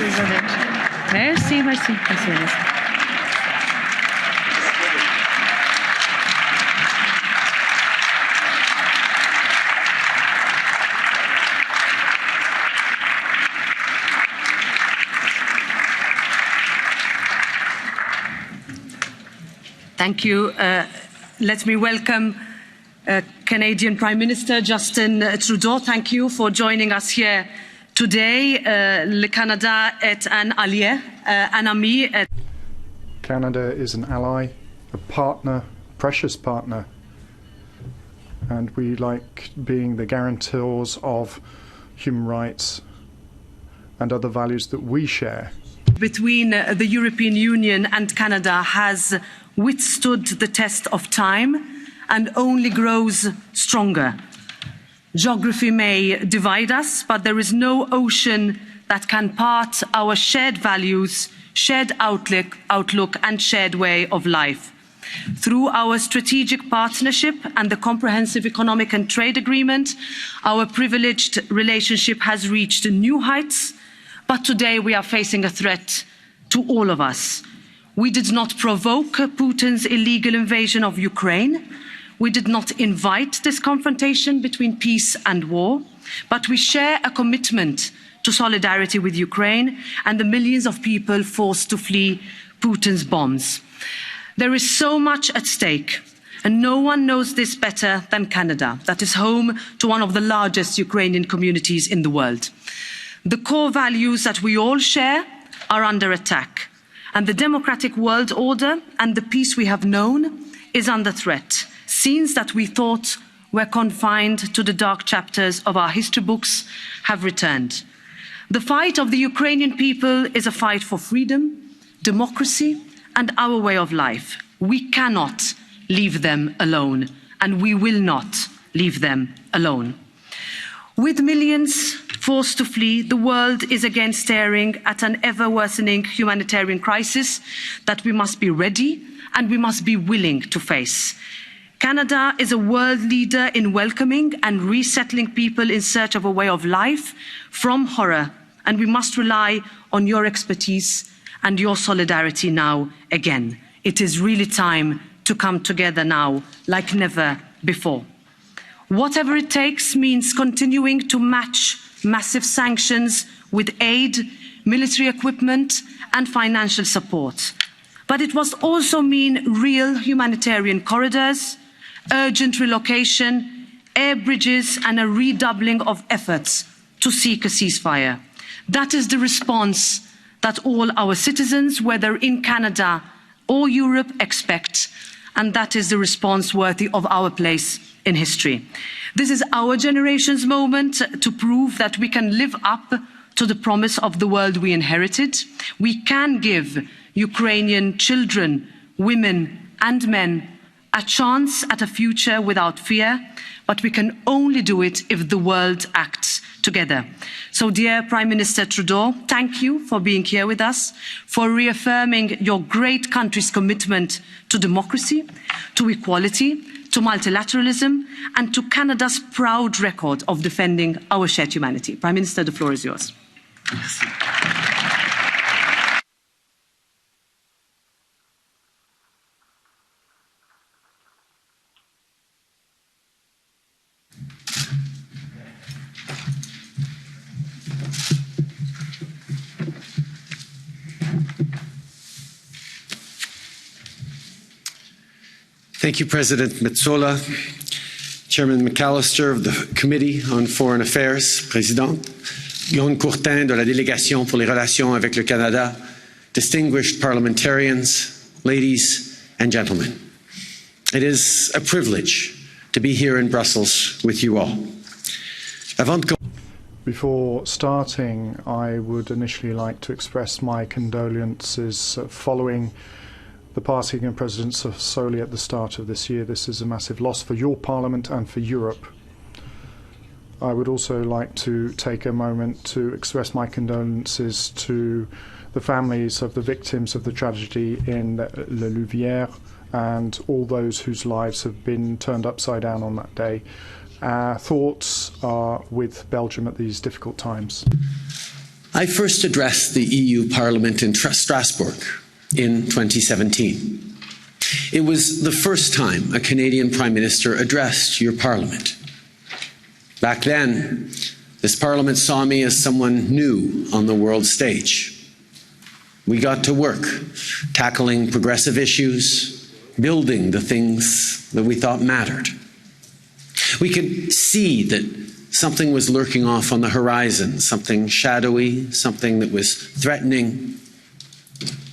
désolée. Merci, merci, merci. Thank you. Let me welcome Canadian Prime Minister Justin Trudeau. Thank you for joining us here today. Le Canada est un allié, un ami. Canada is an ally, a partner, precious partner, and we like being the guarantors of human rights and other values that we share. Between the European Union and Canada has withstood the test of time and only grows stronger. Geography may divide us, but there is no ocean that can part our shared values, shared outlook and shared way of life. Through our strategic partnership and the Comprehensive Economic and Trade Agreement, our privileged relationship has reached new heights, but today we are facing a threat to all of us. We did not provoke Putin's illegal invasion of Ukraine. We did not invite this confrontation between peace and war, but we share a commitment to solidarity with Ukraine and the millions of people forced to flee Putin's bombs. There is so much at stake, and no one knows this better than Canada, that is home to one of the largest Ukrainian communities in the world. The core values that we all share are under attack, and the democratic world order and the peace we have known is under threat. Scenes that we thought were confined to the dark chapters of our history books have returned. The fight of the Ukrainian people is a fight for freedom, democracy and our way of life. We cannot leave them alone, and we will not leave them alone. With millions forced to flee, the world is again staring at an ever-worsening humanitarian crisis that we must be ready and we must be willing to face. Canada is a world leader in welcoming and resettling people in search of a way of life from horror, and we must rely on your expertise and your solidarity now again. It is really time to come together now like never before. Whatever it takes means continuing to match massive sanctions with aid, military equipment and financial support. But it must also mean real humanitarian corridors, urgent relocation, air bridges and a redoubling of efforts to seek a ceasefire. That is the response that all our citizens, whether in Canada or Europe, expect, and that is the response worthy of our place in history. This is our generation's moment to prove that we can live up to the promise of the world we inherited. We can give Ukrainian children, women and men a chance at a future without fear, but we can only do it if the world acts together. So, dear Prime Minister Trudeau, thank you for being here with us, for reaffirming your great country's commitment to democracy, to equality, to multilateralism and to Canada's proud record of defending our shared humanity. Prime Minister, the floor is yours. Thank you, President Metsola, Chairman McAllister of the Committee on Foreign Affairs, Président, Guillaume Courtin de la Délégation pour les relations avec le Canada, distinguished parliamentarians, ladies and gentlemen. It is a privilege to be here in Brussels with you all. Before starting, I would initially like to express my condolences following the passing of President Sassoli at the start of this year. This is a massive loss for your Parliament and for Europe. I would also like to take a moment to express my condolences to the families of the victims of the tragedy in Le Louvière and all those whose lives have been turned upside down on that day. Our thoughts are with Belgium at these difficult times. I first addressed the EU Parliament in Strasbourg in 2017. It was the first time a Canadian Prime Minister addressed your Parliament. Back then, this Parliament saw me as someone new on the world stage. We got to work, tackling progressive issues, building the things that we thought mattered. We could see that something was lurking off on the horizon, something shadowy, something that was threatening.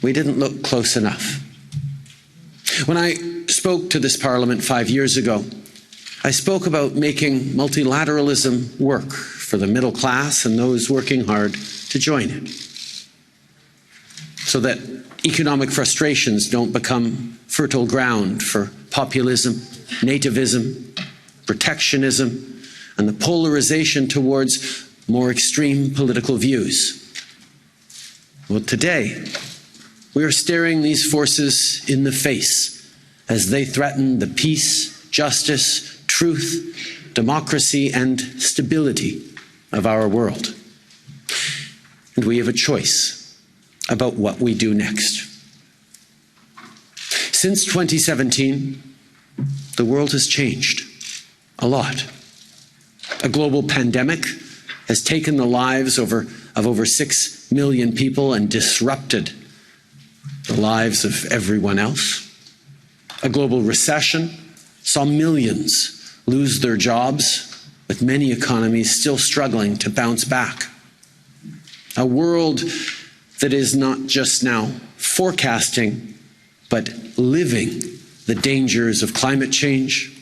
We didn't look close enough. When I spoke to this Parliament 5 years ago, I spoke about making multilateralism work for the middle class and those working hard to join it, so that economic frustrations don't become fertile ground for populism, nativism, protectionism, and the polarization towards more extreme political views. Well, today, we are staring these forces in the face as they threaten the peace, justice, truth, democracy, and stability of our world. And we have a choice about what we do next. Since 2017, the world has changed a lot. A global pandemic has taken the lives of over 6 million people and disrupted the lives of everyone else. A global recession saw millions lose their jobs, with many economies still struggling to bounce back. A world that is not just now forecasting, but living the dangers of climate change.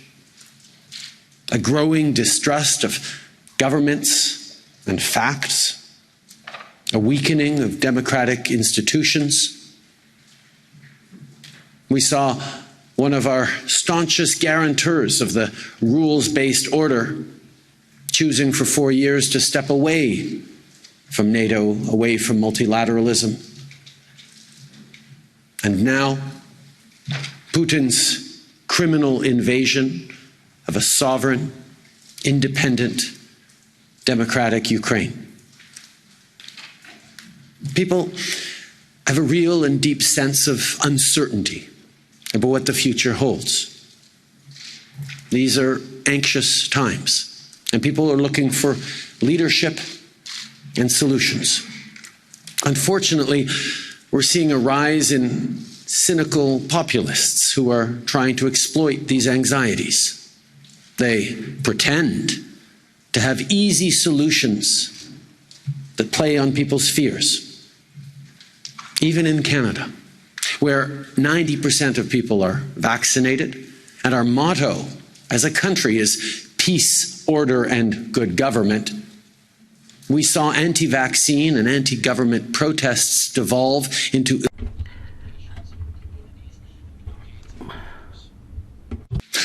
A growing distrust of governments and facts. A weakening of democratic institutions. We saw one of our staunchest guarantors of the rules-based order choosing for 4 years to step away from NATO, away from multilateralism. And now, Putin's criminal invasion of a sovereign, independent, democratic Ukraine. People have a real and deep sense of uncertainty about what the future holds. These are anxious times, and people are looking for leadership and solutions. Unfortunately, we're seeing a rise in cynical populists who are trying to exploit these anxieties. They pretend to have easy solutions that play on people's fears. Even in Canada, where 90% of people are vaccinated, and our motto as a country is peace, order, and good government, we saw anti-vaccine and anti-government protests devolve into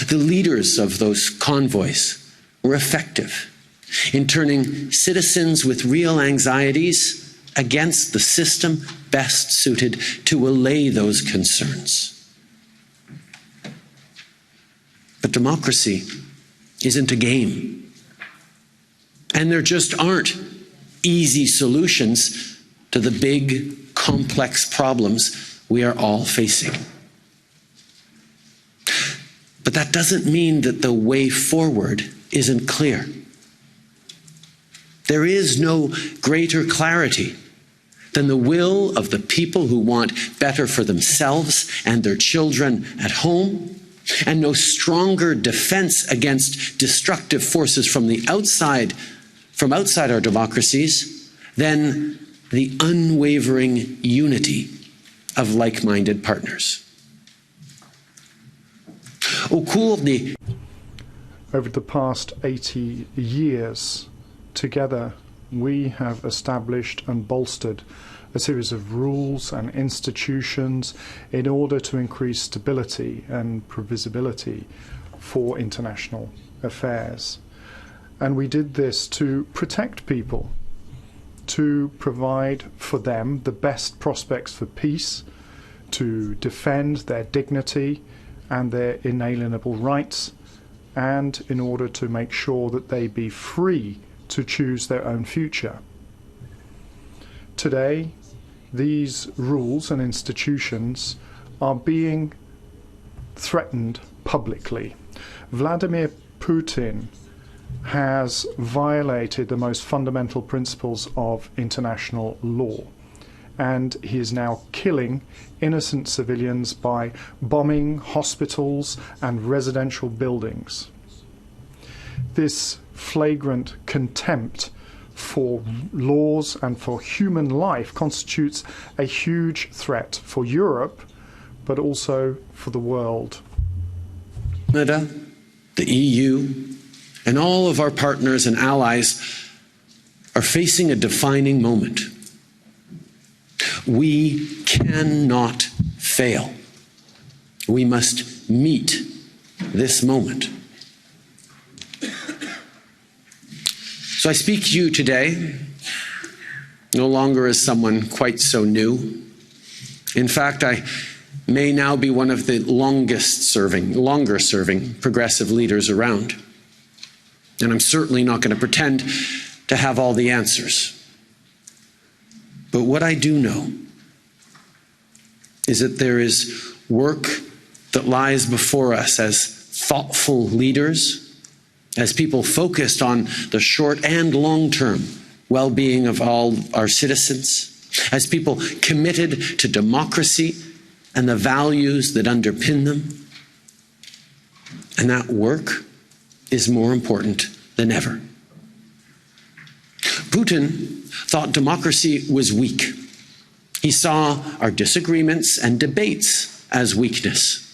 the leaders of those convoys were effective in turning citizens with real anxieties against the system best suited to allay those concerns. But democracy isn't a game. And there just aren't easy solutions to the big, complex problems we are all facing. But that doesn't mean that the way forward isn't clear. There is no greater clarity than the will of the people who want better for themselves and their children at home, and no stronger defense against destructive forces from outside our democracies than the unwavering unity of like-minded partners. Over the past 80 years, together, we have established and bolstered a series of rules and institutions in order to increase stability and previsibility for international affairs. And we did this to protect people, to provide for them the best prospects for peace, to defend their dignity and their inalienable rights, and in order to make sure that they be free to choose their own future. Today, these rules and institutions are being threatened publicly. Vladimir Putin has violated the most fundamental principles of international law, and he is now killing innocent civilians by bombing hospitals and residential buildings. This flagrant contempt for laws and for human life constitutes a huge threat for Europe, but also for the world. Canada, the EU, and all of our partners and allies are facing a defining moment. We cannot fail. We must meet this moment. So I speak to you today no longer as someone quite so new. In fact, I may now be one of the longer serving progressive leaders around. And I'm certainly not going to pretend to have all the answers. But what I do know is that there is work that lies before us as thoughtful leaders, as people focused on the short and long-term well-being of all our citizens, as people committed to democracy and the values that underpin them. And that work is more important than ever. Putin thought democracy was weak. He saw our disagreements and debates as weakness.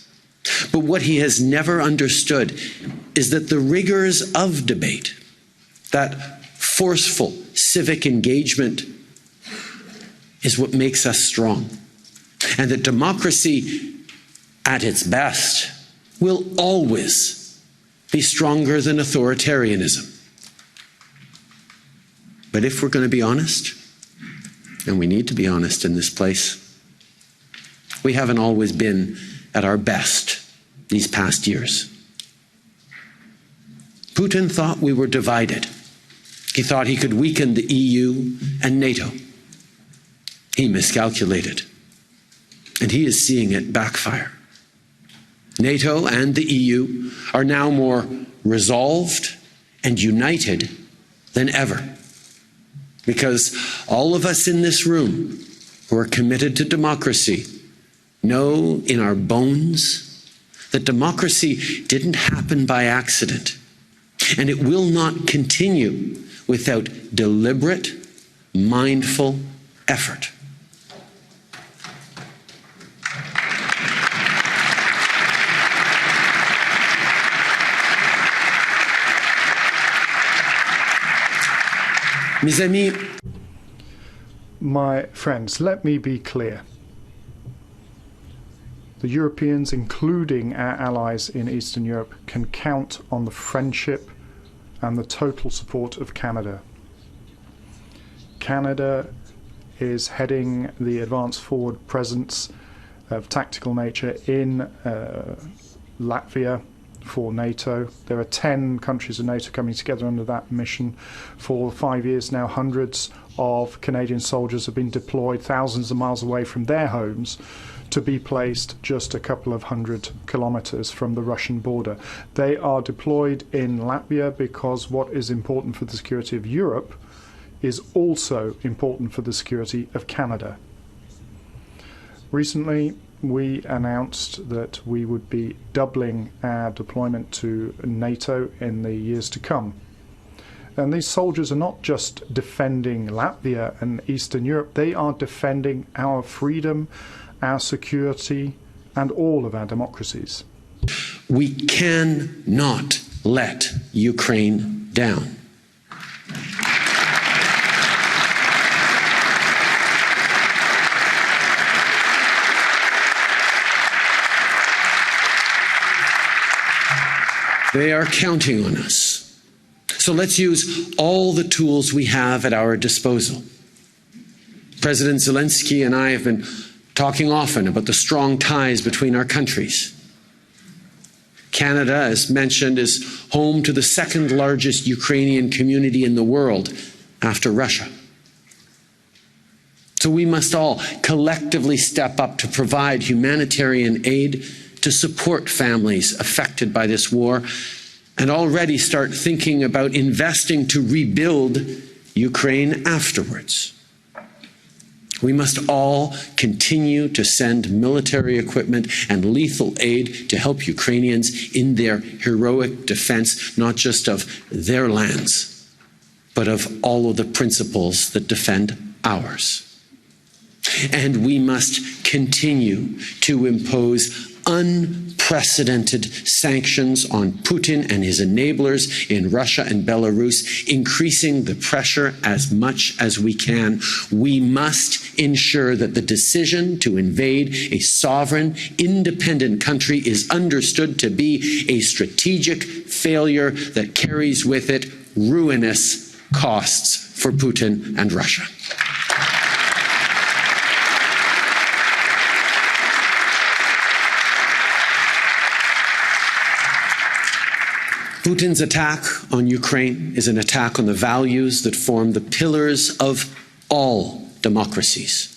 But what he has never understood is that the rigors of debate, that forceful civic engagement, is what makes us strong. And that democracy, at its best, will always be stronger than authoritarianism. But if we're going to be honest, and we need to be honest in this place, we haven't always been at our best these past years. Putin thought we were divided. He thought he could weaken the EU and NATO. He miscalculated, and he is seeing it backfire. NATO and the EU are now more resolved and united than ever, because all of us in this room who are committed to democracy know in our bones that democracy didn't happen by accident, and it will not continue without deliberate, mindful effort. Mes amis, my friends, let me be clear. The Europeans, including our allies in Eastern Europe, can count on the friendship and the total support of Canada. Canada is heading the advance forward presence of tactical nature in Latvia for NATO. There are 10 countries of NATO coming together under that mission. For 5 years now, hundreds of Canadian soldiers have been deployed thousands of miles away from their homes to be placed just a couple of 100 kilometers from the Russian border. They are deployed in Latvia because what is important for the security of Europe is also important for the security of Canada. Recently, we announced that we would be doubling our deployment to NATO in the years to come. And these soldiers are not just defending Latvia and Eastern Europe, they are defending our freedom, our security, and all of our democracies. We cannot let Ukraine down. They are counting on us. So let's use all the tools we have at our disposal. President Zelensky and I have been talking often about the strong ties between our countries. Canada, as mentioned, is home to the second largest Ukrainian community in the world after Russia. So we must all collectively step up to provide humanitarian aid to support families affected by this war, and already start thinking about investing to rebuild Ukraine afterwards. We must all continue to send military equipment and lethal aid to help Ukrainians in their heroic defense, not just of their lands, but of all of the principles that defend ours. And we must continue to impose unprecedented sanctions on Putin and his enablers in Russia and Belarus, increasing the pressure as much as we can. We must ensure that the decision to invade a sovereign, independent country is understood to be a strategic failure that carries with it ruinous costs for Putin and Russia. Putin's attack on Ukraine is an attack on the values that form the pillars of all democracies.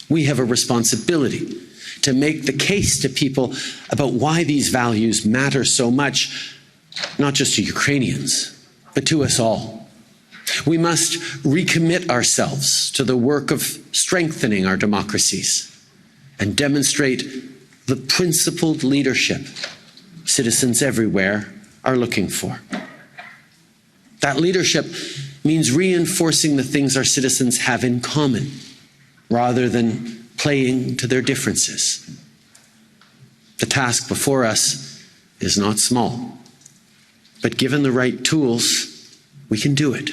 We have a responsibility to make the case to people about why these values matter so much, not just to Ukrainians, but to us all. We must recommit ourselves to the work of strengthening our democracies and demonstrate the principled leadership citizens everywhere are looking for. That leadership means reinforcing the things our citizens have in common, rather than playing to their differences. The task before us is not small, but given the right tools, we can do it.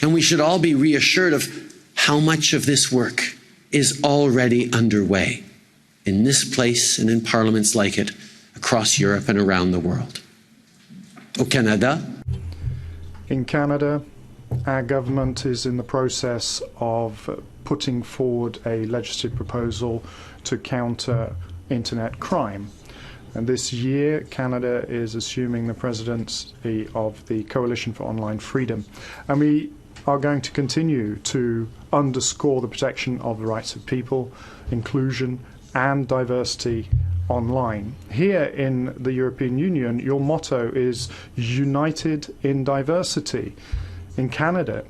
And we should all be reassured of how much of this work is already underway in this place and in parliaments like it across Europe and around the world. Au Canada. In Canada, our government is in the process of putting forward a legislative proposal to counter internet crime. And this year, Canada is assuming the presidency of the Coalition for Online Freedom. And we are going to continue to underscore the protection of the rights of people, inclusion and diversity online. Here in the European Union, your motto is United in Diversity. In Canada,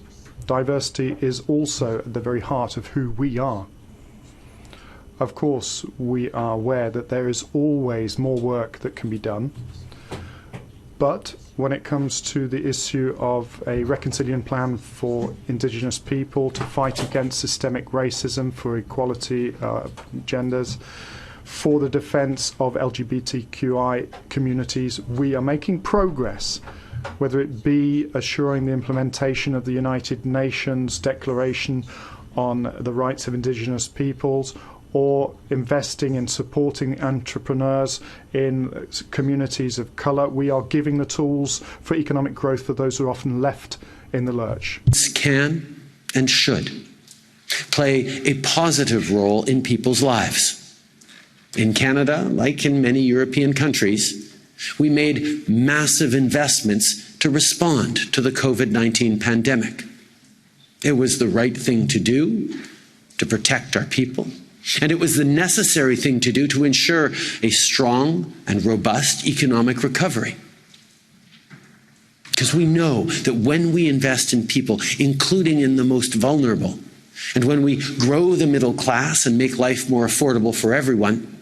diversity is also at the very heart of who we are. Of course, we are aware that there is always more work that can be done. But when it comes to the issue of a reconciliation plan for Indigenous people to fight against systemic racism, for equality of genders, for the defence of LGBTQI communities, we are making progress, whether it be assuring the implementation of the United Nations Declaration on the Rights of Indigenous Peoples, or investing in supporting entrepreneurs in communities of colour. We are giving the tools for economic growth for those who are often left in the lurch. Can and should play a positive role in people's lives. In Canada, like in many European countries, we made massive investments to respond to the COVID-19 pandemic. It was the right thing to do to protect our people, and it was the necessary thing to do to ensure a strong and robust economic recovery. Because we know that when we invest in people, including in the most vulnerable, and when we grow the middle class and make life more affordable for everyone,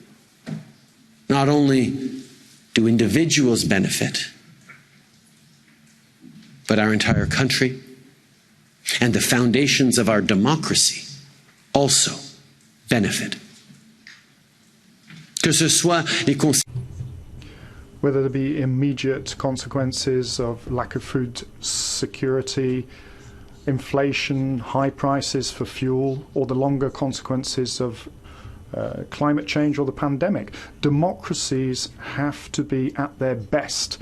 not only do individuals benefit, but our entire country and the foundations of our democracy also benefit. Que ce soit les whether there be immediate consequences of lack of food security, inflation, high prices for fuel, or the longer consequences of climate change or the pandemic. Democracies have to be at their best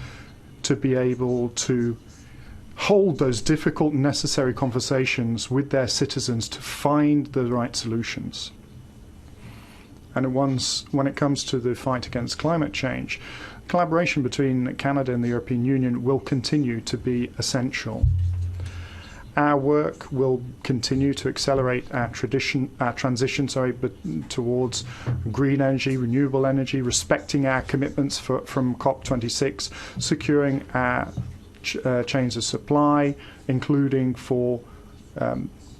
to be able to hold those difficult, necessary conversations with their citizens to find the right solutions. And when it comes to the fight against climate change, collaboration between Canada and the European Union will continue to be essential. Our work will continue to accelerate our transition towards green energy, renewable energy, respecting our commitments from COP26, securing our chains of supply, including for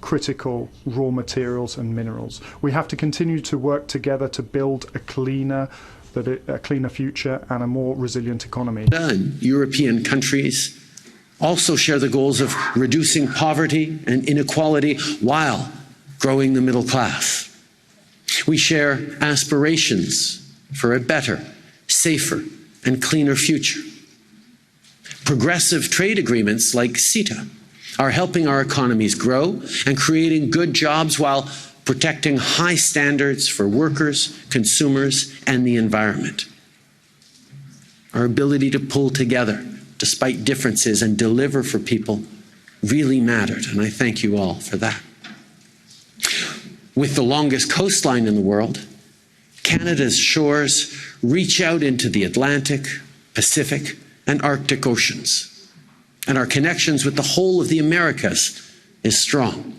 critical raw materials and minerals. We have to continue to work together to build a cleaner future and a more resilient economy. European countries also share the goals of reducing poverty and inequality while growing the middle class. We share aspirations for a better, safer, and cleaner future. Progressive trade agreements like CETA are helping our economies grow and creating good jobs while protecting high standards for workers, consumers, and the environment. Our ability to pull together despite differences and deliver for people really mattered, and I thank you all for that. With the longest coastline in the world, Canada's shores reach out into the Atlantic, Pacific, and Arctic oceans, and our connections with the whole of the Americas is strong.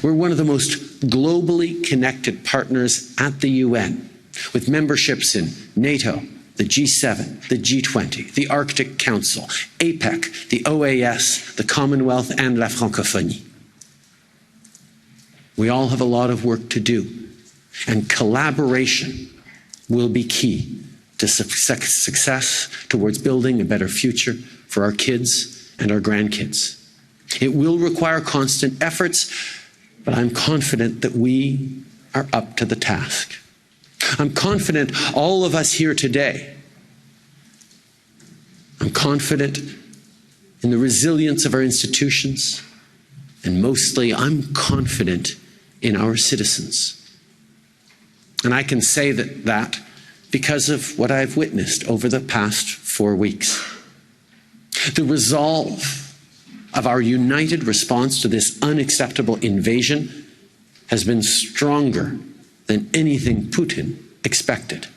We're one of the most globally connected partners at the UN, with memberships in NATO, the G7, the G20, the Arctic Council, APEC, the OAS, the Commonwealth, and La Francophonie. We all have a lot of work to do, and collaboration will be key to success towards building a better future for our kids and our grandkids. It will require constant efforts, but I'm confident that we are up to the task. I'm confident all of us here today. I'm confident in the resilience of our institutions, and mostly I'm confident in our citizens. And I can say that because of what I've witnessed over the past 4 weeks. The resolve of our united response to this unacceptable invasion has been stronger than anything Putin expected.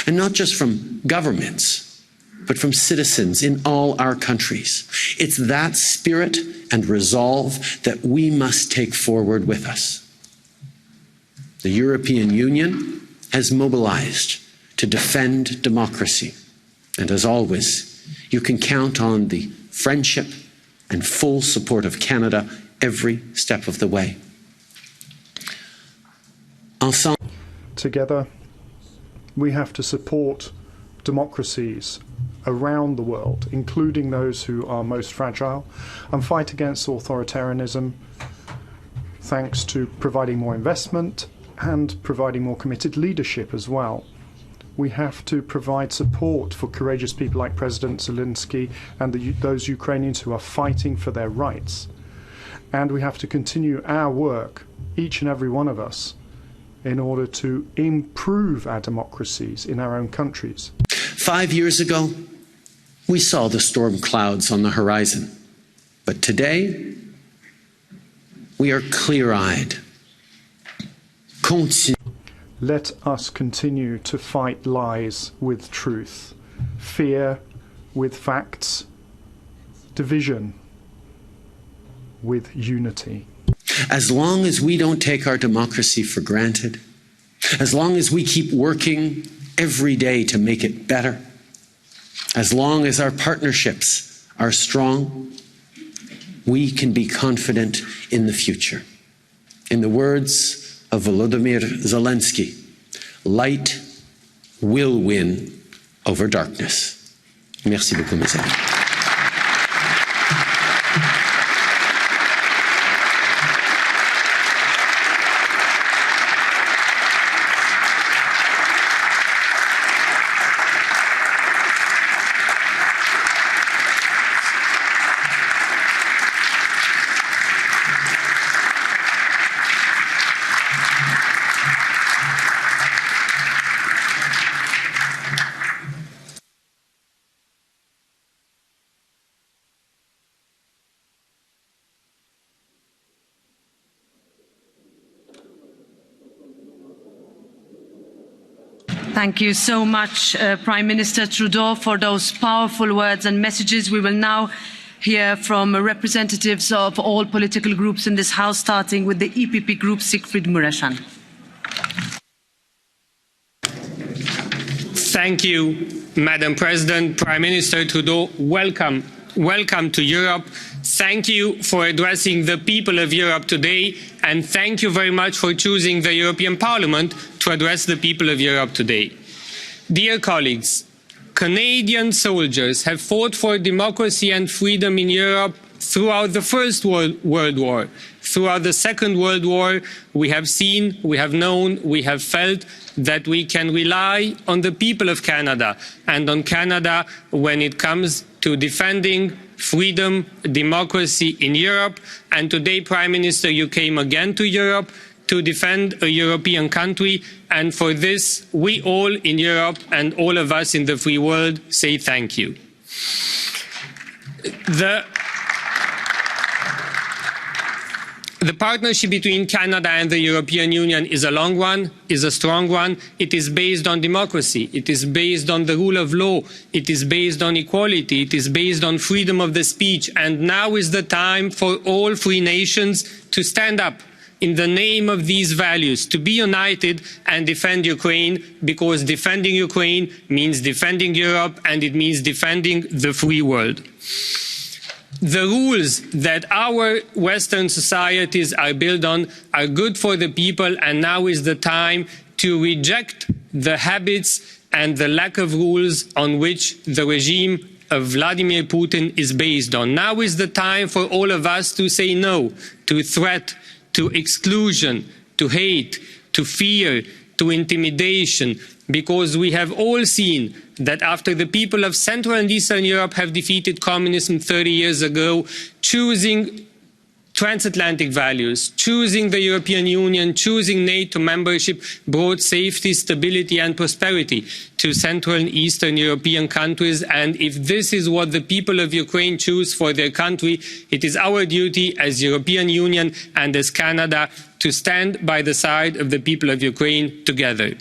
And not just from governments, but from citizens in all our countries. It's that spirit and resolve that we must take forward with us. The European Union has mobilized to defend democracy. And as always, you can count on the friendship and full support of Canada every step of the way. Together, we have to support democracies around the world, including those who are most fragile, and fight against authoritarianism, thanks to providing more investment and providing more committed leadership as well. We have to provide support for courageous people like President Zelensky and those Ukrainians who are fighting for their rights. And we have to continue our work, each and every one of us, in order to improve our democracies in our own countries. 5 years ago, we saw the storm clouds on the horizon. But today, we are clear-eyed. Let us continue to fight lies with truth, fear with facts, division with unity. As long as we don't take our democracy for granted, as long as we keep working every day to make it better, as long as our partnerships are strong, we can be confident in the future. In the words of Volodymyr Zelensky, light will win over darkness. Merci beaucoup, mes amis. Thank you so much, Prime Minister Trudeau, for those powerful words and messages. We will now hear from representatives of all political groups in this House, starting with the EPP Group, Siegfried Mureşan. Thank you, Madam President. Prime Minister Trudeau, welcome. Welcome to Europe. Thank you for addressing the people of Europe today, and thank you very much for choosing the European Parliament to address the people of Europe today. Dear colleagues, Canadian soldiers have fought for democracy and freedom in Europe throughout the First World War. Throughout the Second World War, we have seen, we have known, we have felt that we can rely on the people of Canada and on Canada when it comes to defending freedom, democracy in Europe. And today, Prime Minister, you came again to Europe to defend a European country. And for this, we all in Europe and all of us in the free world say thank you. The partnership between Canada and the European Union is a long one, is a strong one. It is based on democracy. It is based on the rule of law. It is based on equality. It is based on freedom of the speech. And now is the time for all free nations to stand up in the name of these values, to be united and defend Ukraine, because defending Ukraine means defending Europe and it means defending the free world. The rules that our Western societies are built on are good for the people, and now is the time to reject the habits and the lack of rules on which the regime of Vladimir Putin is based on. Now is the time for all of us to say no to threat, to exclusion, to hate, to fear, to intimidation, because we have all seen that after the people of Central and Eastern Europe have defeated communism 30 years ago, choosing transatlantic values, choosing the European Union, choosing NATO membership brought safety, stability and prosperity to Central and Eastern European countries. And if this is what the people of Ukraine choose for their country, it is our duty as European Union and as Canada to stand by the side of the people of Ukraine together.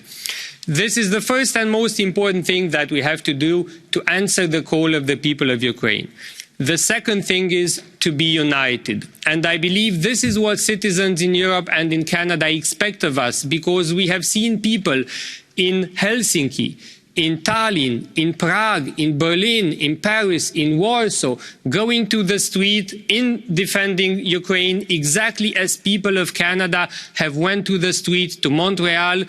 This is the first and most important thing that we have to do to answer the call of the people of Ukraine. The second thing is to be united. And I believe this is what citizens in Europe and in Canada expect of us, because we have seen people in Helsinki, in Tallinn, in Prague, in Berlin, in Paris, in Warsaw, going to the street in defending Ukraine, exactly as people of Canada have went to the street to Montreal,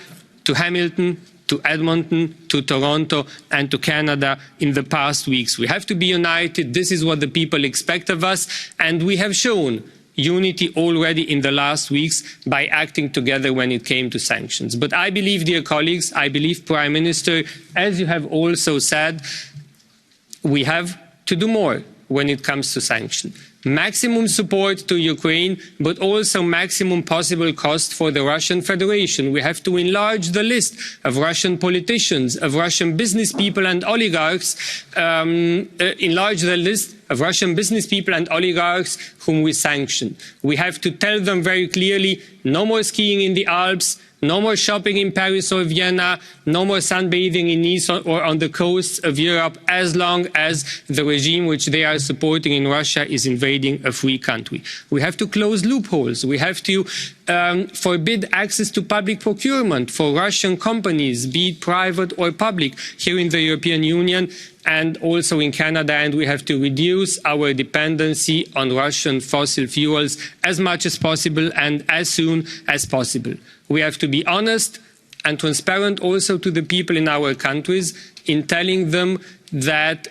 to Hamilton, to Edmonton, to Toronto and to Canada in the past weeks. We have to be united. This is what the people expect of us, and we have shown unity already in the last weeks by acting together when it came to sanctions. But I believe, dear colleagues, I believe, Prime Minister, as you have also said, we have to do more when it comes to sanctions. Maximum support to Ukraine, but also maximum possible cost for the Russian Federation. We have to enlarge the list of Russian politicians, of Russian business people and oligarchs, enlarge the list of Russian business people and oligarchs whom we sanction. We have to tell them very clearly, no more skiing in the Alps, no more shopping in Paris or Vienna, no more sunbathing in Nice or on the coasts of Europe, as long as the regime which they are supporting in Russia is invading a free country. We have to close loopholes. We have to forbid access to public procurement for Russian companies, be it private or public, here in the European Union and also in Canada, and we have to reduce our dependency on Russian fossil fuels as much as possible and as soon as possible. We have to be honest and transparent also to the people in our countries in telling them that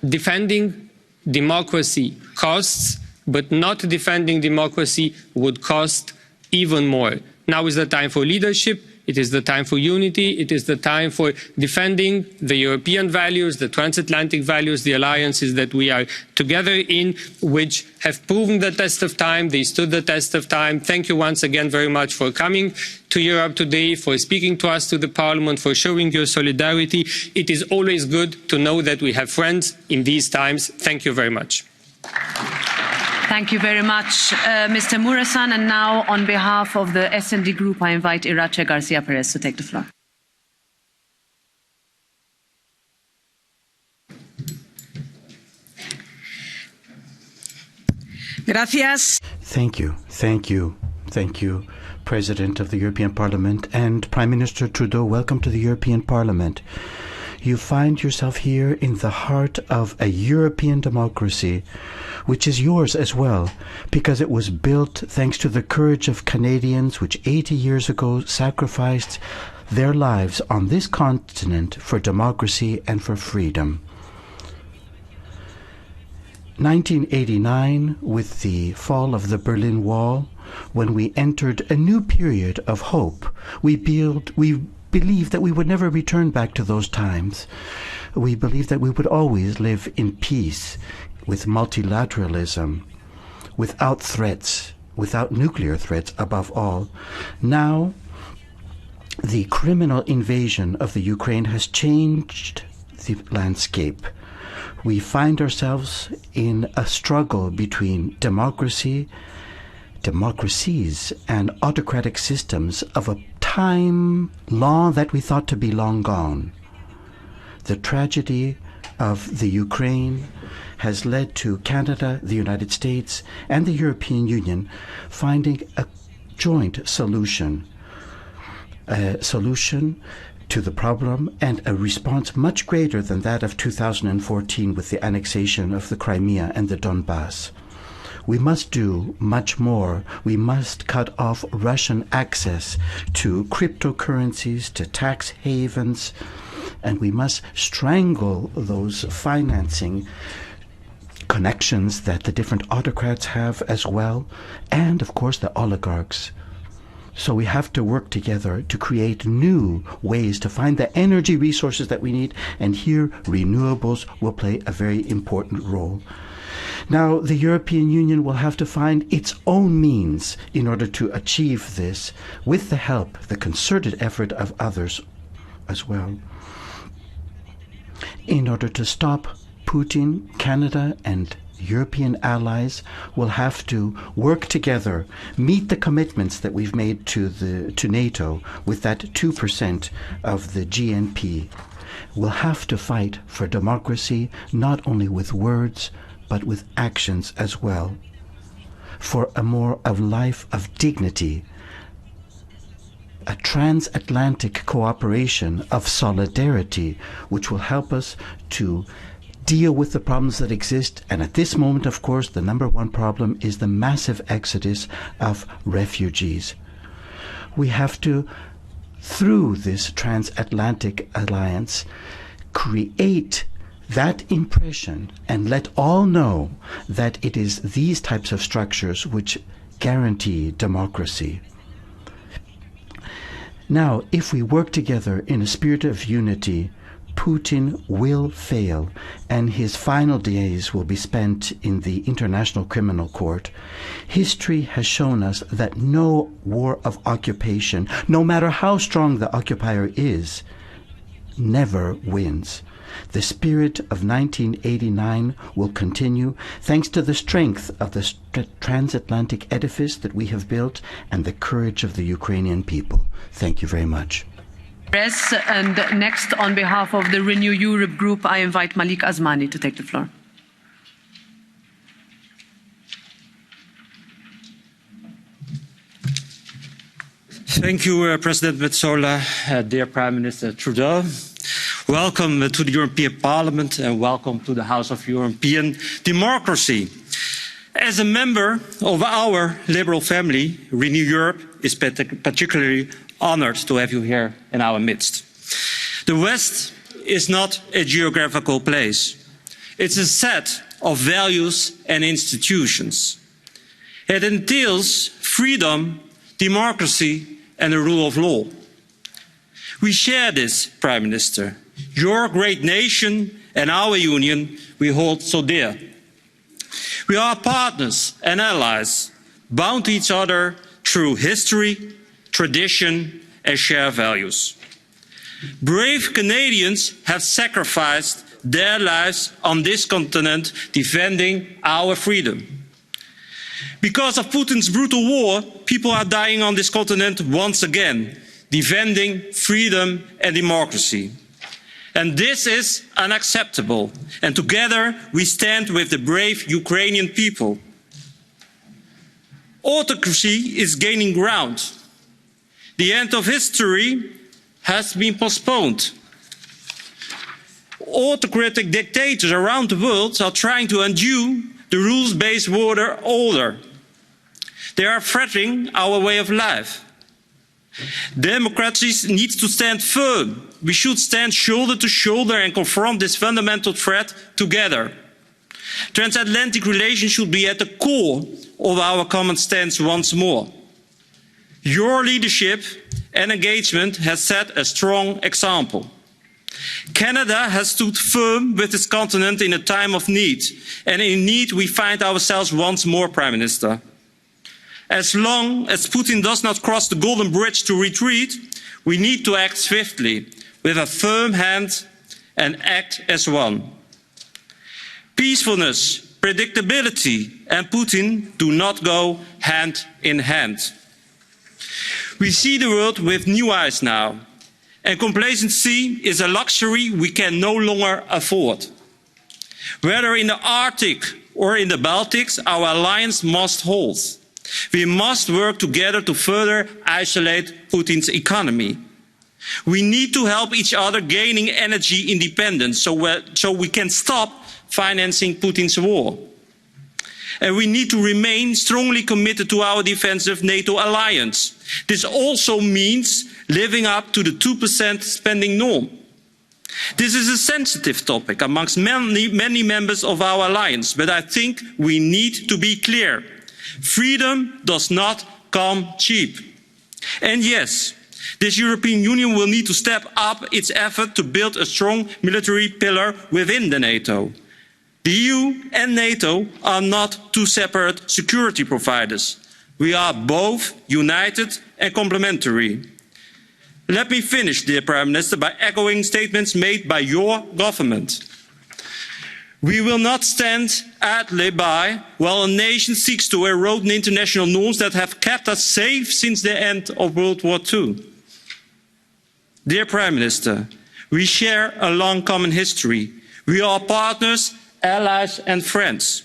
defending democracy costs, but not defending democracy would cost even more. Now is the time for leadership. It is the time for unity. It is the time for defending the European values, the transatlantic values, the alliances that we are together in, which have proven the test of time. They stood the test of time. Thank you once again very much for coming to Europe today, for speaking to us, to the Parliament, for showing your solidarity. It is always good to know that we have friends in these times. Thank you very much. Thank you very much, Mr. Mureşan. And now, on behalf of the S&D Group, I invite Irache Garcia Perez to take the floor. Gracias. Thank you. Thank you. Thank you, President of the European Parliament, and Prime Minister Trudeau. Welcome to the European Parliament. You find yourself here in the heart of a European democracy, which is yours as well, because it was built thanks to the courage of Canadians, which 80 years ago sacrificed their lives on this continent for democracy and for freedom. 1989, with the fall of the Berlin Wall, when we entered a new period of hope, we believed that we would never return back to those times. We believed that we would always live in peace, with multilateralism, without threats, without nuclear threats above all. Now, the criminal invasion of the Ukraine has changed the landscape. We find ourselves in a struggle between democracies, and autocratic systems of a time that we thought to be long gone. The tragedy of the Ukraine has led to Canada, the United States, and the European Union finding a joint solution. A solution to the problem and a response much greater than that of 2014 with the annexation of the Crimea and the Donbass. We must do much more. We must cut off Russian access to cryptocurrencies, to tax havens, and we must strangle those financing connections that the different autocrats have as well, and of course the oligarchs. So we have to work together to create new ways to find the energy resources that we need, and here renewables will play a very important role. Now, the European Union will have to find its own means in order to achieve this, with the help, the concerted effort of others as well. In order to stop Putin, Canada and European allies will have to work together, meet the commitments that we've made to NATO with that 2% of the GNP. We'll have to fight for democracy, not only with words, but with actions as well, for a more of life of dignity, a transatlantic cooperation of solidarity, which will help us to deal with the problems that exist. And at this moment, of course, the number one problem is the massive exodus of refugees. We have to, through this transatlantic alliance, create that impression and let all know that it is these types of structures which guarantee democracy. Now, if we work together in a spirit of unity, Putin will fail, and his final days will be spent in the International Criminal Court. History has shown us that no war of occupation, no matter how strong the occupier is, never wins. The spirit of 1989 will continue thanks to the strength of the transatlantic edifice that we have built and the courage of the Ukrainian people. Thank you very much. And next, on behalf of the Renew Europe group, I invite Malik Azmani to take the floor. Thank you, President Metsola, dear Prime Minister Trudeau. Welcome to the European Parliament and welcome to the House of European Democracy. As a member of our Liberal family, Renew Europe is particularly honoured to have you here in our midst. The West is not a geographical place. It's a set of values and institutions. It entails freedom, democracy and the rule of law. We share this, Prime Minister. Your great nation and our union we hold so dear. We are partners and allies, bound to each other through history, tradition and shared values. Brave Canadians have sacrificed their lives on this continent defending our freedom. Because of Putin's brutal war, people are dying on this continent once again, defending freedom and democracy. And this is unacceptable. And together we stand with the brave Ukrainian people. Autocracy is gaining ground. The end of history has been postponed. Autocratic dictators around the world are trying to undo the rules-based world order. They are threatening our way of life. Democracies need to stand firm. We should stand shoulder to shoulder and confront this fundamental threat together. Transatlantic relations should be at the core of our common stance once more. Your leadership and engagement has set a strong example. Canada has stood firm with this continent in a time of need, and in need we find ourselves once more, Prime Minister. As long as Putin does not cross the Golden Bridge to retreat, we need to act swiftly, with a firm hand, and act as one. Peacefulness, predictability and Putin do not go hand in hand. We see the world with new eyes now, and complacency is a luxury we can no longer afford. Whether in the Arctic or in the Baltics, our alliance must hold. We must work together to further isolate Putin's economy. We need to help each other gaining energy independence so we can stop financing Putin's war. And we need to remain strongly committed to our defensive NATO alliance. This also means living up to the 2% spending norm. This is a sensitive topic amongst many members of our alliance, but I think we need to be clear. Freedom does not come cheap. And yes, this European Union will need to step up its effort to build a strong military pillar within the NATO. The EU and NATO are not two separate security providers. We are both united and complementary. Let me finish, dear Prime Minister, by echoing statements made by your government. We will not stand idly by while a nation seeks to erode the international norms that have kept us safe since the end of World War II. Dear Prime Minister, we share a long common history. We are partners, allies and friends.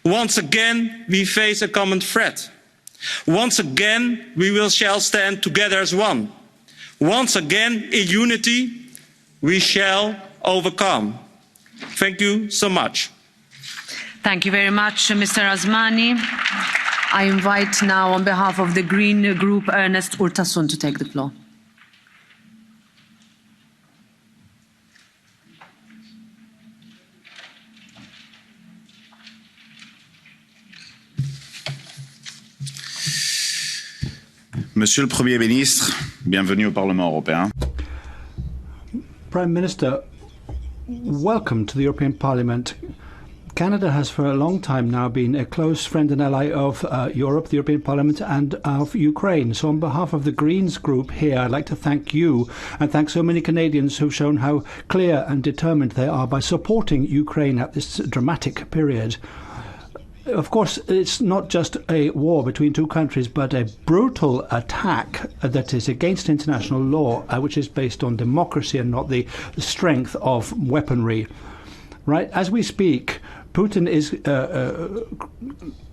Once again, we face a common threat. Once again, we shall stand together as one. Once again, in unity, we shall overcome. Thank you so much. Thank you very much, Mr. Asmani. I invite now, on behalf of the Green Group, Ernest Urtasun to take the floor. Monsieur le Premier ministre, bienvenue au Parlement européen. Prime Minister, welcome to the European Parliament. Canada has for a long time now been a close friend and ally of Europe, the European Parliament and of Ukraine. So on behalf of the Greens group here, I'd like to thank you and thank so many Canadians who've shown how clear and determined they are by supporting Ukraine at this dramatic period. Of course, it's not just a war between two countries, but a brutal attack that is against international law, which is based on democracy and not the strength of weaponry. Right? As we speak, Putin is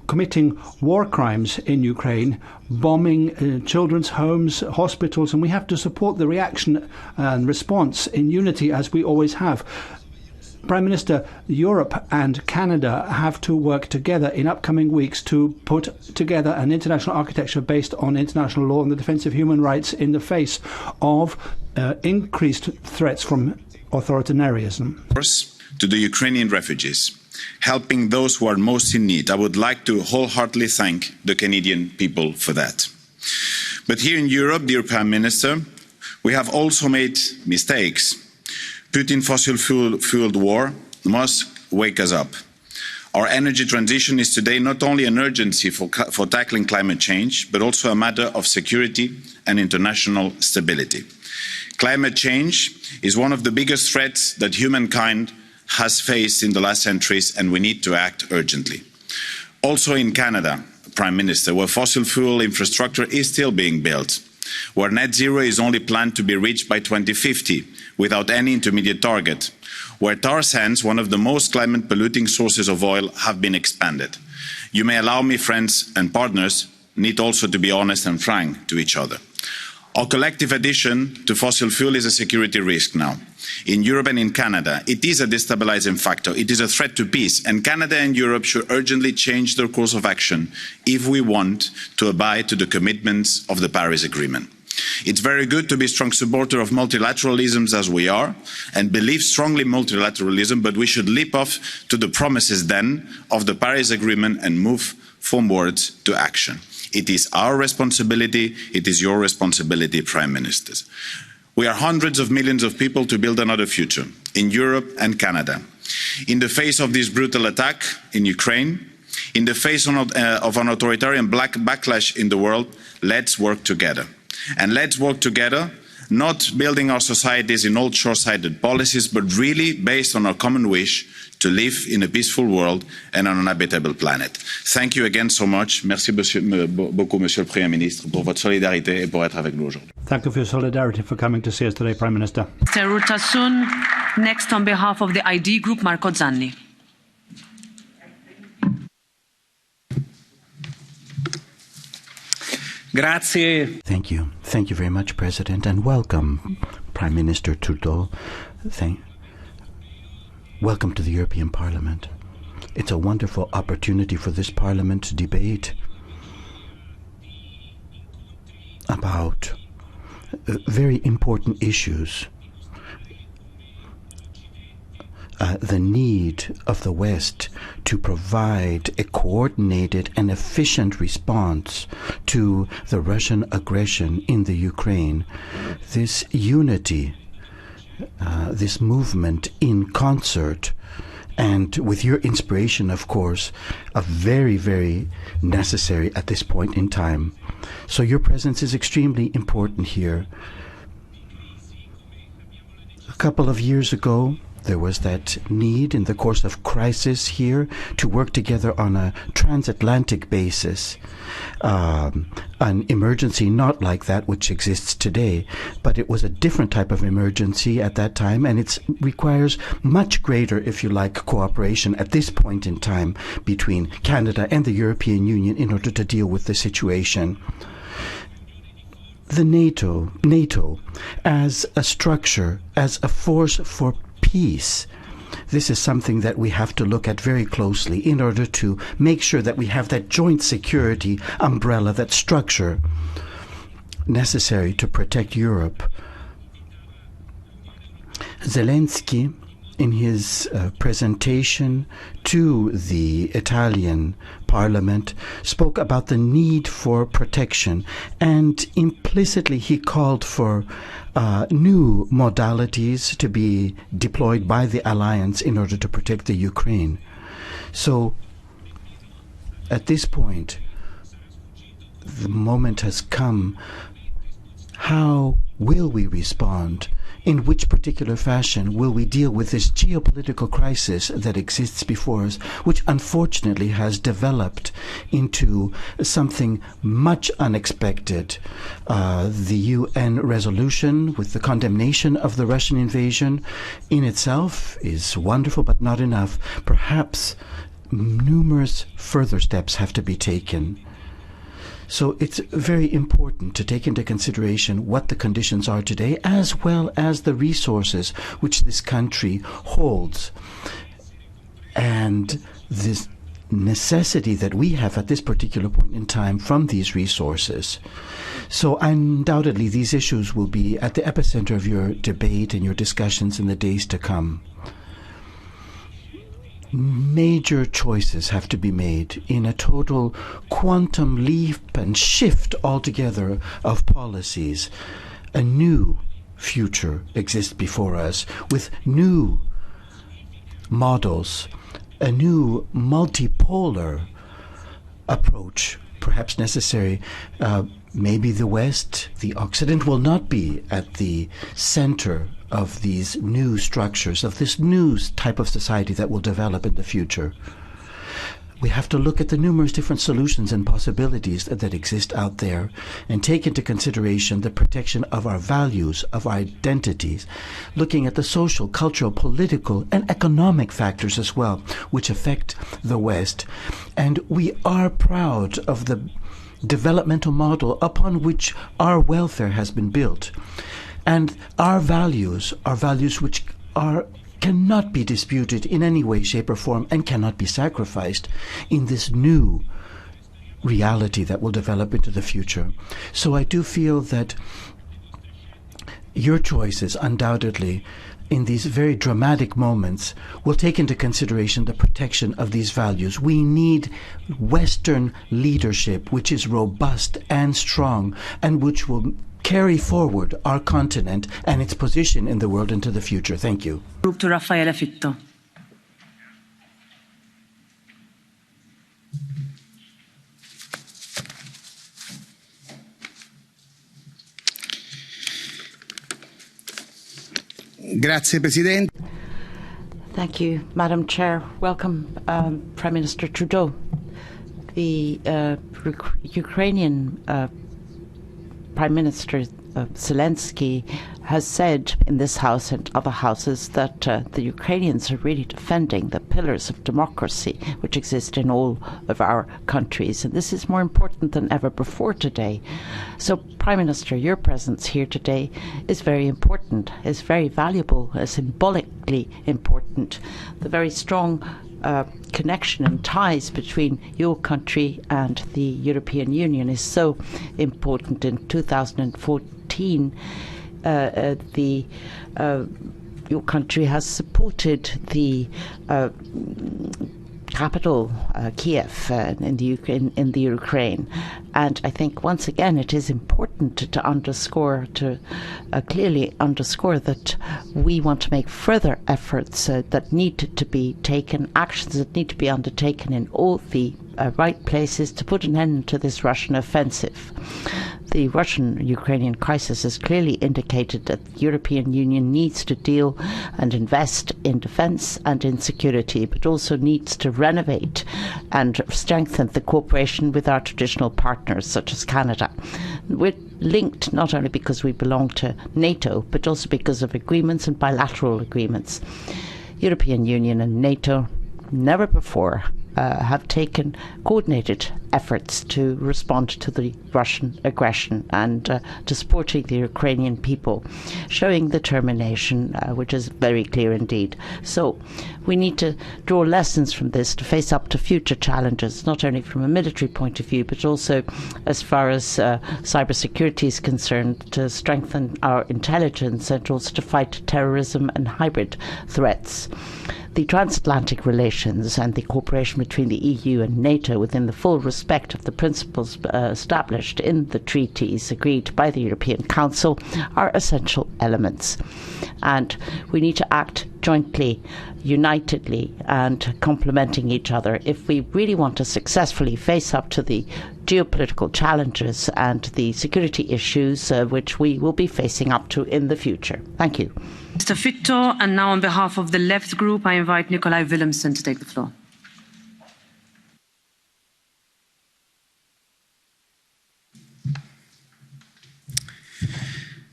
committing war crimes in Ukraine, bombing children's homes, hospitals, and we have to support the reaction and response in unity as we always have. Prime Minister, Europe and Canada have to work together in upcoming weeks to put together an international architecture based on international law and the defence of human rights in the face of increased threats from authoritarianism. To the Ukrainian refugees, helping those who are most in need, I would like to wholeheartedly thank the Canadian people for that. But here in Europe, dear Prime Minister, we have also made mistakes. Putin's fossil-fueled war must wake us up. Our energy transition is today not only an urgency for tackling climate change, but also a matter of security and international stability. Climate change is one of the biggest threats that humankind has faced in the last centuries, and we need to act urgently. Also in Canada, Prime Minister, where fossil fuel infrastructure is still being built, where net zero is only planned to be reached by 2050 without any intermediate target, where tar sands, one of the most climate polluting sources of oil, have been expanded. You may allow me, friends and partners, need also to be honest and frank to each other. Our collective addiction to fossil fuel is a security risk now. In Europe and in Canada, it is a destabilising factor. It is a threat to peace, and Canada and Europe should urgently change their course of action if we want to abide to the commitments of the Paris Agreement. It's very good to be a strong supporter of multilateralism as we are, and believe strongly in multilateralism, but we should leap off to the promises then of the Paris Agreement and move from words to action. It is our responsibility, it is your responsibility, Prime Ministers. We are hundreds of millions of people to build another future in Europe and Canada. In the face of this brutal attack in Ukraine, in the face of an authoritarian backlash in the world, let's work together. And let's work together, not building our societies in old short-sighted policies, but really based on our common wish to live in a peaceful world and on an habitable planet. Thank you again so much. Merci beaucoup, Monsieur le Premier Ministre, pour votre solidarité et pour être avec nous aujourd'hui. Thank you for your solidarity for coming to see us today, Prime Minister. Mr. Urtasun, next on behalf of the ID Group, Marco Zanni. Grazie. Thank you. Thank you very much, President, and welcome, Prime Minister Trudeau. Welcome to the European Parliament. It's a wonderful opportunity for this Parliament to debate about very important issues. The need of the West to provide a coordinated and efficient response to the Russian aggression in the Ukraine. This unity, this movement in concert, and with your inspiration, of course, are very, very necessary at this point in time. So your presence is extremely important here. A couple of years ago, there was that need in the course of crisis here to work together on a transatlantic basis. An emergency not like that which exists today, but it was a different type of emergency at that time, and it requires much greater, if you like, cooperation at this point in time between Canada and the European Union in order to deal with the situation. The NATO as a structure, as a force for peace, this is something that we have to look at very closely in order to make sure that we have that joint security umbrella, that structure necessary to protect Europe. Zelensky, in his presentation to the Italian Parliament, spoke about the need for protection, and implicitly he called for new modalities to be deployed by the alliance in order to protect the Ukraine. So at this point, the moment has come. How will we respond? In which particular fashion will we deal with this geopolitical crisis that exists before us, which unfortunately has developed into something much unexpected? The UN resolution with the condemnation of the Russian invasion in itself is wonderful, but not enough. Perhaps numerous further steps have to be taken. So it's very important to take into consideration what the conditions are today, as well as the resources which this country holds, and this necessity that we have at this particular point in time from these resources. So undoubtedly these issues will be at the epicenter of your debate and your discussions in the days to come. Major choices have to be made in a total quantum leap and shift altogether of policies. A new future exists before us with new models, a new multipolar approach, perhaps necessary. Maybe the West, the Occident, will not be at the center of these new structures, of this new type of society that will develop in the future. We have to look at the numerous different solutions and possibilities that exist out there and take into consideration the protection of our values, of our identities, looking at the social, cultural, political, and economic factors as well, which affect the West. And we are proud of the developmental model upon which our welfare has been built. And our values are values which cannot be disputed in any way, shape, or form, and cannot be sacrificed in this new reality that will develop into the future. So I do feel that your choices, undoubtedly, in these very dramatic moments, will take into consideration the protection of these values. We need Western leadership which is robust and strong and which will carry forward our continent and its position in the world into the future. Thank you. Group to Raffaele Fitto. Grazie, Presidente. Thank you, Madam Chair. Welcome, Prime Minister Trudeau. The Ukrainian Prime Minister Zelensky has said in this House and other houses that the Ukrainians are really defending the pillars of democracy which exist in all of our countries. And this is more important than ever before today. So, Prime Minister, your presence here today is very important, is very valuable, symbolically important. The very strong connection and ties between your country and the European Union is so important. In 2014, your country has supported the capital, Kiev, in the Ukraine, and I think once again it is important to underscore, clearly underscore that we want to make further efforts that need to be taken, actions that need to be undertaken in all the right places to put an end to this Russian offensive. The Russian-Ukrainian crisis has clearly indicated that the European Union needs to deal and invest in defence and in security, but also needs to renovate and strengthen the cooperation with our traditional partners, such as Canada. We're linked not only because we belong to NATO, but also because of agreements and bilateral agreements. European Union and NATO never before have taken coordinated efforts to respond to the Russian aggression and to supporting the Ukrainian people, showing determination, which is very clear indeed. So we need to draw lessons from this to face up to future challenges, not only from a military point of view, but also as far as cybersecurity is concerned, to strengthen our intelligence and also to fight terrorism and hybrid threats. The transatlantic relations and the cooperation between the EU and NATO within the full respect of the principles established in the treaties agreed by the European Council are essential elements. And we need to act jointly, unitedly, and complementing each other if we really want to successfully face up to the geopolitical challenges and the security issues which we will be facing up to in the future. Thank you. Mr. Fitto, and now on behalf of the Left Group, I invite Nikolai Willumsen to take the floor.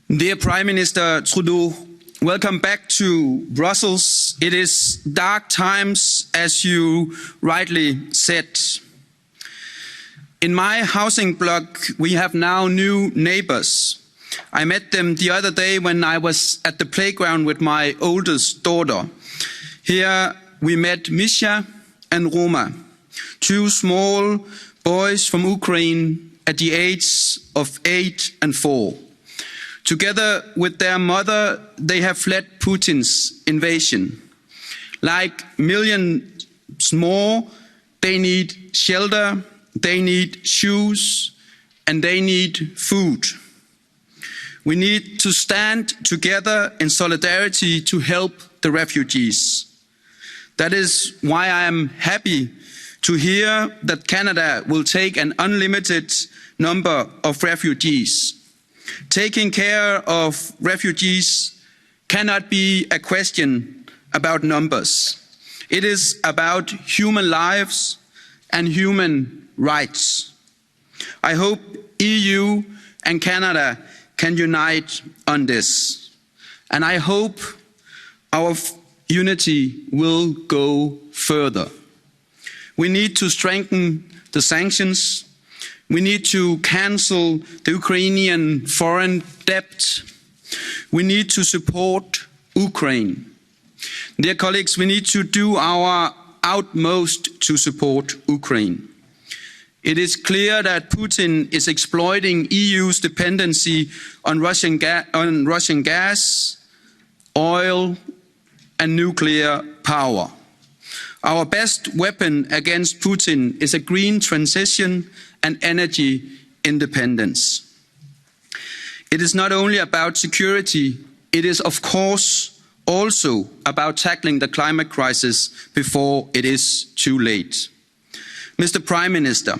Dear Prime Minister Trudeau, welcome back to Brussels. It is dark times, as you rightly said. In my housing block, we have now new neighbors. I met them the other day when I was at the playground with my oldest daughter. Here we met Misha and Roma, two small boys from Ukraine at the age of 8 and 4. Together with their mother, they have fled Putin's invasion. Like millions more, they need shelter, they need shoes, and they need food. We need to stand together in solidarity to help the refugees. That is why I am happy to hear that Canada will take an unlimited number of refugees. Taking care of refugees cannot be a question about numbers. It is about human lives, and human rights. I hope EU and Canada can unite on this, and I hope our unity will go further. We need to strengthen the sanctions. We need to cancel the Ukrainian foreign debt. We need to support Ukraine. Dear colleagues, we need to do our utmost to support Ukraine. It is clear that Putin is exploiting EU's dependency on Russian gas, oil, and nuclear power. Our best weapon against Putin is a green transition and energy independence. It is not only about security, it is of course also about tackling the climate crisis before it is too late. Mr. Prime Minister,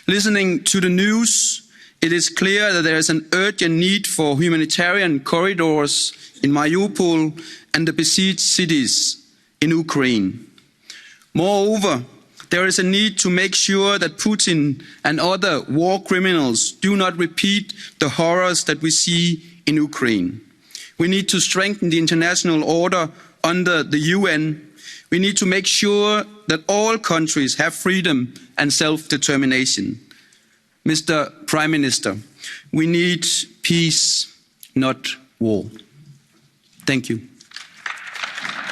listening to the news, it is clear that there is an urgent need for humanitarian corridors in Mariupol and the besieged cities in Ukraine. Moreover, there is a need to make sure that Putin and other war criminals do not repeat the horrors that we see in Ukraine. We need to strengthen the international order under the UN. We need to make sure that all countries have freedom and self-determination. Mr. Prime Minister, we need peace, not war. Thank you.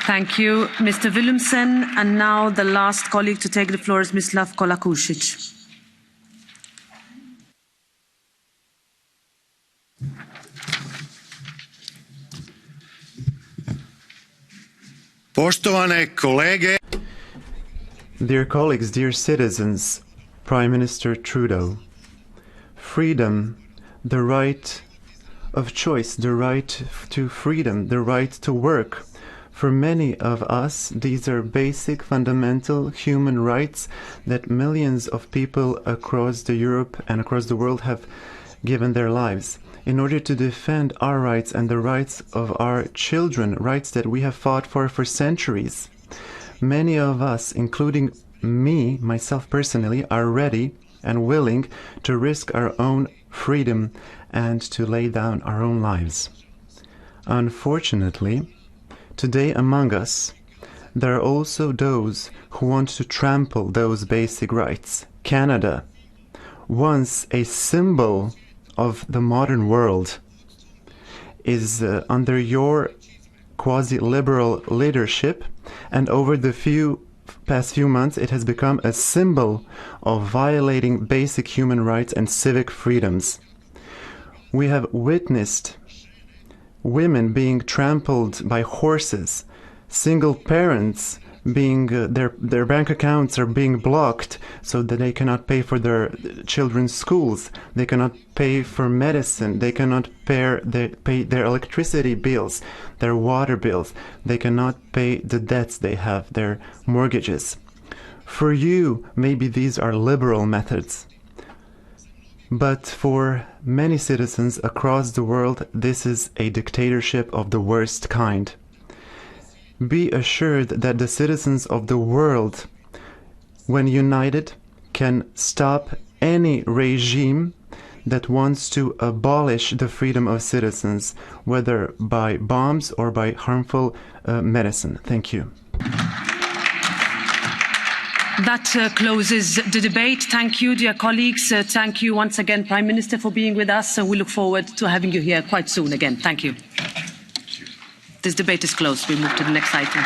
Thank you, Mr. Willumsen. And now the last colleague to take the floor is Mislav Kolakušić. Poštovane kolege. Dear colleagues, dear citizens, Prime Minister Trudeau, freedom, the right of choice, the right to freedom, the right to work. For many of us, these are basic, fundamental human rights that millions of people across Europe and across the world have given their lives. In order to defend our rights and the rights of our children, rights that we have fought for centuries, many of us, including me, myself personally, are ready and willing to risk our own freedom and to lay down our own lives. Unfortunately, today among us, there are also those who want to trample those basic rights. Canada, once a symbol of the modern world, is under your quasi-liberal leadership, and over the past few months it has become a symbol of violating basic human rights and civic freedoms. We have witnessed women being trampled by horses, single parents being their bank accounts are being blocked so that they cannot pay for their children's schools, they cannot pay for medicine, they cannot pay their electricity bills, their water bills, they cannot pay the debts they have, their mortgages. For you, maybe these are liberal methods, but for many citizens across the world, this is a dictatorship of the worst kind. Be assured that the citizens of the world, when united, can stop any regime that wants to abolish the freedom of citizens, whether by bombs or by harmful medicine. Thank you. That closes the debate. Thank you, dear colleagues. Thank you once again, Prime Minister, for being with us. And we look forward to having you here quite soon again. Thank you. This debate is closed. We move to the next item.